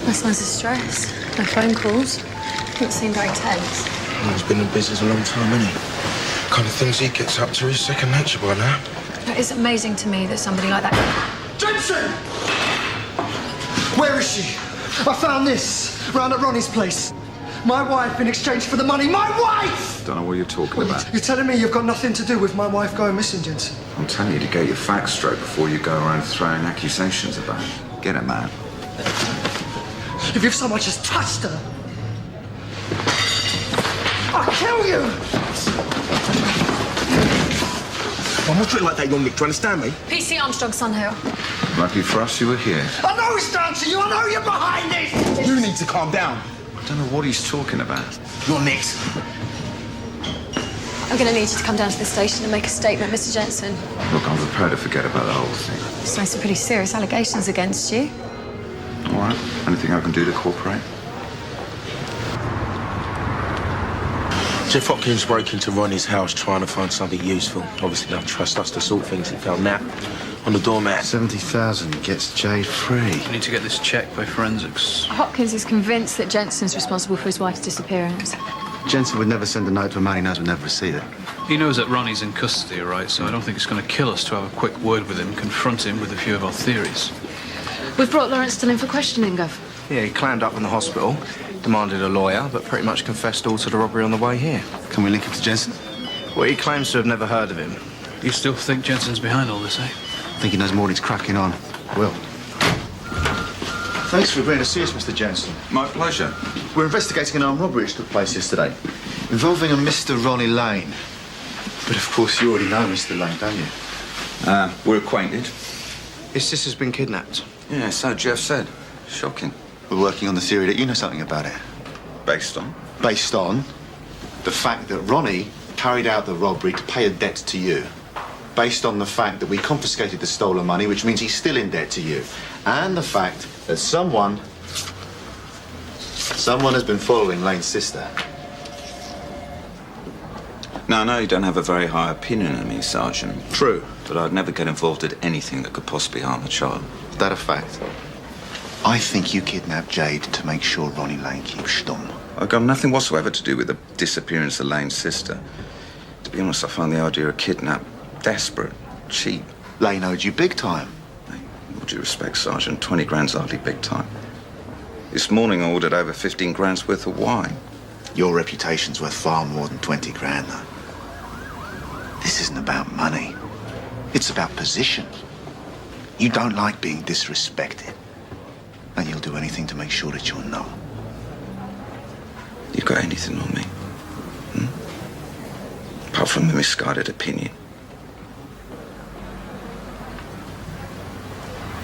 No signs of stress. No phone calls. Doesn't seem very tense. Well, he's been in business a long time, hasn't he? The kind of things he gets up to is second nature by now. It's amazing to me that somebody like that... Jensen! Where is she? I found this round at Ronnie's place. My wife in exchange for the money. My wife! Don't know what you're talking about. You're telling me you've got nothing to do with my wife going missing, Jensen? I'm telling you to get your facts straight before you go around throwing accusations about it. Get it, man. If you've so much as touched her, I'll kill you! I'm not treated like that, young Nick. Do you understand me? PC Armstrong, Sunhill. Lucky for us you were here. I know it's down to you. I know you're behind this. You need to calm down. I don't know what he's talking about. You're next. I'm going to need you to come down to the station and make a statement, Mr. Jensen. Look, I'm prepared to forget about the whole thing. There's some pretty serious allegations against you. All right. Anything I can do to cooperate? Jeff Hopkins broke into Ronnie's house trying to find something useful. Obviously, they'll trust us to sort things. He found that on the doormat. 70,000 gets Jade free. I need to get this checked by forensics. Hopkins is convinced that Jensen's responsible for his wife's disappearance. Jensen would never send a note to a man he knows would never receive it. He knows that Ronnie's in custody, right? So I don't think it's going to kill us to have a quick word with him, confront him with a few of our theories. We've brought Lawrence still in for questioning, Gov. Yeah, he clammed up in the hospital, demanded a lawyer, but pretty much confessed all to the robbery on the way here. Can we link him to Jensen? Well, he claims to have never heard of him. You still think Jensen's behind all this, eh? I think he knows more than he's cracking on. Will. Thanks for agreeing to see us, Mr. Jensen. My pleasure. We're investigating an armed robbery which took place yesterday, involving a Mr. Ronnie Lane. But of course you already know Mr. Lane, don't you? We're acquainted. His sister's been kidnapped. Yeah, so Jeff said. Shocking. We're working on the theory that you know something about it. Based on? Based on the fact that Ronnie carried out the robbery to pay a debt to you. Based on the fact that we confiscated the stolen money, which means he's still in debt to you. And the fact that someone has been following Lane's sister. Now, I know you don't have a very high opinion of me, Sergeant. True. But I'd never get involved in anything that could possibly harm a child. That a fact? I think you kidnapped Jade to make sure Ronnie Lane keeps stum. I've got nothing whatsoever to do with the disappearance of Lane's sister. To be honest, I find the idea of kidnap desperate, cheap. Lane owed you big time. Hey, with due respect, Sergeant, 20 grand's hardly big time. This morning I ordered over 15 grand's worth of wine. Your reputation's worth far more than 20 grand, though. This isn't about money. It's about position. You don't like being disrespected. And you'll do anything to make sure that you're not. You got anything on me? Apart from a misguided opinion.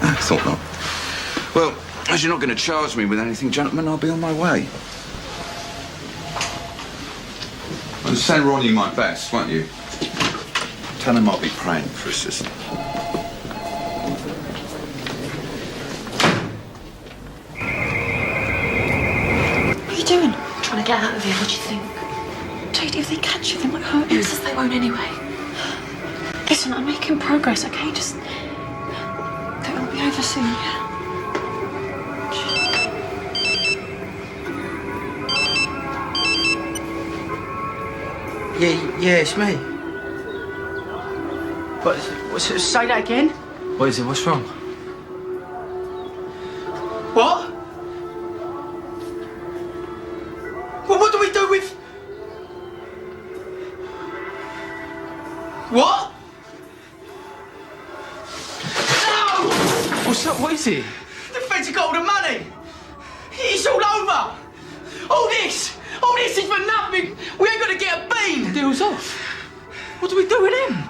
I thought not. Well, as you're not going to charge me with anything, gentlemen, I'll be on my way. Well, send Ronnie my best, won't you? Tell him I'll be praying for his sister. What are you doing? Trying to get out of here. What do you think? Jade, if they catch you, they might hurt you. Says they won't anyway. Listen, I'm making progress, okay? Just... It'll be over soon, yeah? Yeah, it's me. Say that again? What is it? What's wrong? What? Well, what do we do with... What? No! What's up? What is it? The feds have got all the money. It's all over. All this is for nothing. We ain't gonna get a bean. Deal's off. What do we do with him?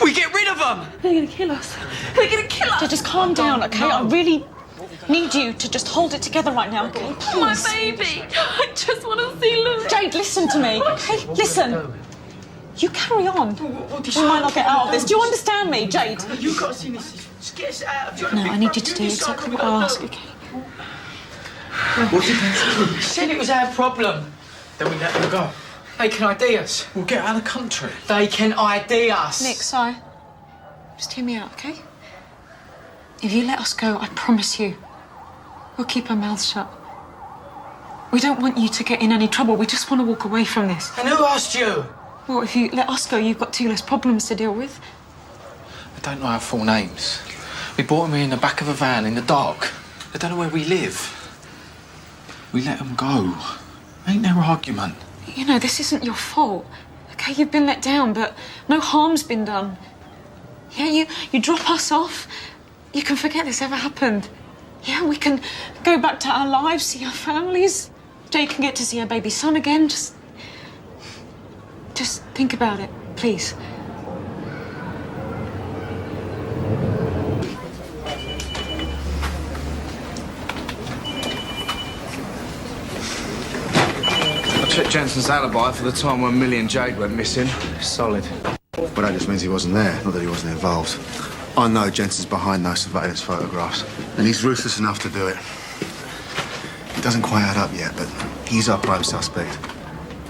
We get rid of them. They're gonna kill us. They're gonna kill us. Just calm down, okay? I really need you to just hold it together right now, okay? Please. My baby. I just want to see Luke. Jade, listen to me, okay? Listen. You carry on. We might not get out of this. Do you understand me, Jade? You've got to see this. Just get us out of here. No, I need you to do exactly what I ask, okay? What did they say? They said it was our problem. Then we let them go. They can ID us. We'll get out of the country. They can ID us. Nick, sorry. Just hear me out, okay? If you let us go, I promise you, we'll keep our mouths shut. We don't want you to get in any trouble. We just want to walk away from this. And who asked you? Well, if you let us go, you've got 2 less problems to deal with. They don't know our full names. We brought them in the back of a van in the dark. They don't know where we live. We let them go. Ain't there argument? You know, this isn't your fault. Okay, you've been let down, but no harm's been done. Yeah, you drop us off. You can forget this ever happened. Yeah, we can go back to our lives, see our families. Jay can get to see her baby son again. Just think about it, please. I checked Jensen's alibi for the time when Millie and Jade went missing. Solid. Well, that just means he wasn't there, not that he wasn't involved. I know Jensen's behind those surveillance photographs, and he's ruthless enough to do it. It doesn't quite add up yet, but he's our prime suspect.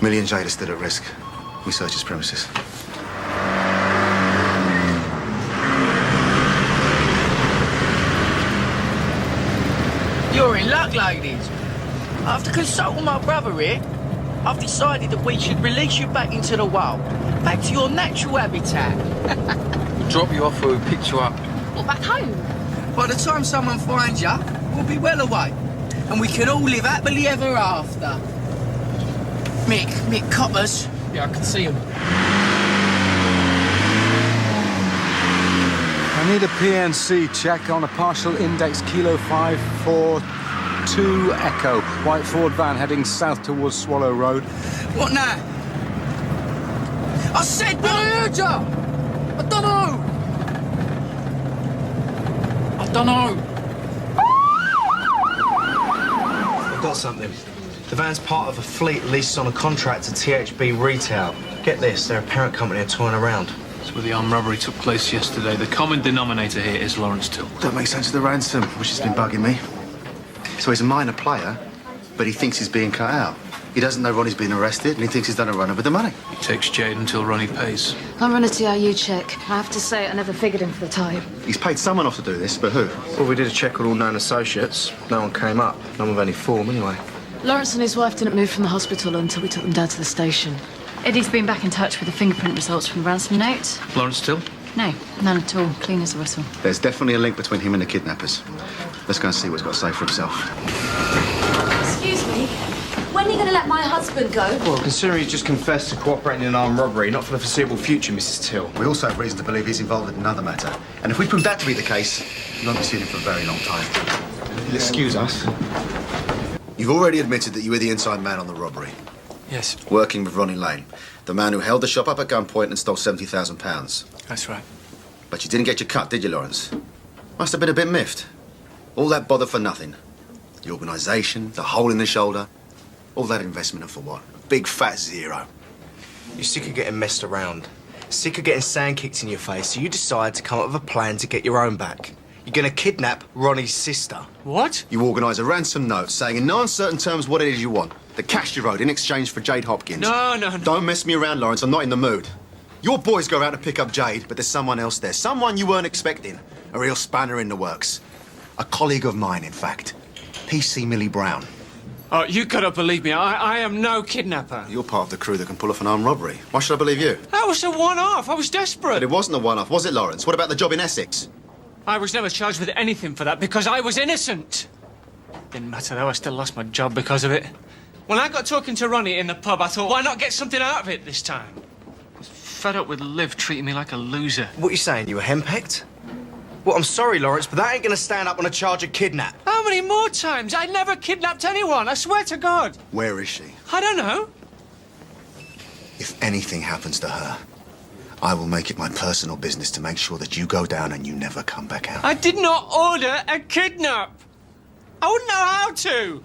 Millie and Jade are still at risk. We search his premises. You're in luck, ladies. After consulting my brother here, I've decided that we should release you back into the wild, back to your natural habitat. We'll drop you off where we picked you up. What, back home? By the time someone finds you, we'll be well away, and we can all live happily ever after. Mick Coppers. Yeah, I can see him. I need a PNC check on a partial index Kilo 542 Echo. White Ford van heading south towards Swallow Road. What now? I said, I heard ya! I don't know! I've got something. The van's part of a fleet leased on a contract to THB Retail. Get this, their parent company are toying around. That's where the armed robbery took place yesterday. The common denominator here is Lawrence Till. That makes sense of the ransom, which has been bugging me. So he's a minor player, but he thinks he's being cut out. He doesn't know Ronnie's been arrested, and he thinks he's done a run-up with the money. He takes Jade until Ronnie pays. I'm on a TRU check. I have to say, I never figured him for the type. He's paid someone off to do this, but who? Well, we did a check on all known associates. No one came up. None with any form, anyway. Lawrence and his wife didn't move from the hospital until we took them down to the station. Eddie's been back in touch with the fingerprint results from the ransom note. Lawrence Till? No, none at all. Clean as a whistle. There's definitely a link between him and the kidnappers. Let's go and see what he's got to say for himself. Excuse me. When are you going to let my husband go? Well, considering he's just confessed to cooperating in an armed robbery, not for the foreseeable future, Mrs. Till. We also have reason to believe he's involved in another matter. And if we prove that to be the case, we won't be seeing him for a very long time. You'll excuse us. You've already admitted that you were the inside man on the robbery. Yes. Working with Ronnie Lane, the man who held the shop up at gunpoint and stole £70,000. That's right. But you didn't get your cut, did you, Lawrence? Must have been a bit miffed. All that bother for nothing. The organisation, the hole in the shoulder, all that investment, and for what? A big fat zero. You're sick of getting messed around. Sick of getting sand kicked in your face, so you decide to come up with a plan to get your own back. You're gonna kidnap Ronnie's sister. What? You organise a ransom note saying in no uncertain terms what it is you want. The cash you owed in exchange for Jade Hopkins. No. Don't mess me around, Lawrence. I'm not in the mood. Your boys go out to pick up Jade, but there's someone else there. Someone you weren't expecting. A real spanner in the works. A colleague of mine, in fact. PC Millie Brown. Oh, you gotta believe me. I am no kidnapper. You're part of the crew that can pull off an armed robbery. Why should I believe you? That was a one-off. I was desperate. But it wasn't a one-off, was it, Lawrence? What about the job in Essex? I was never charged with anything for that because I was innocent. Didn't matter though, I still lost my job because of it. When I got talking to Ronnie in the pub, I thought, why not get something out of it this time? I was fed up with Liv treating me like a loser. What are you saying, you were henpecked? Well, I'm sorry, Lawrence, but that ain't gonna stand up on a charge of kidnap. How many more times? I never kidnapped anyone, I swear to God. Where is she? I don't know. If anything happens to her, I will make it my personal business to make sure that you go down and you never come back out. I did not order a kidnap. I wouldn't know how to.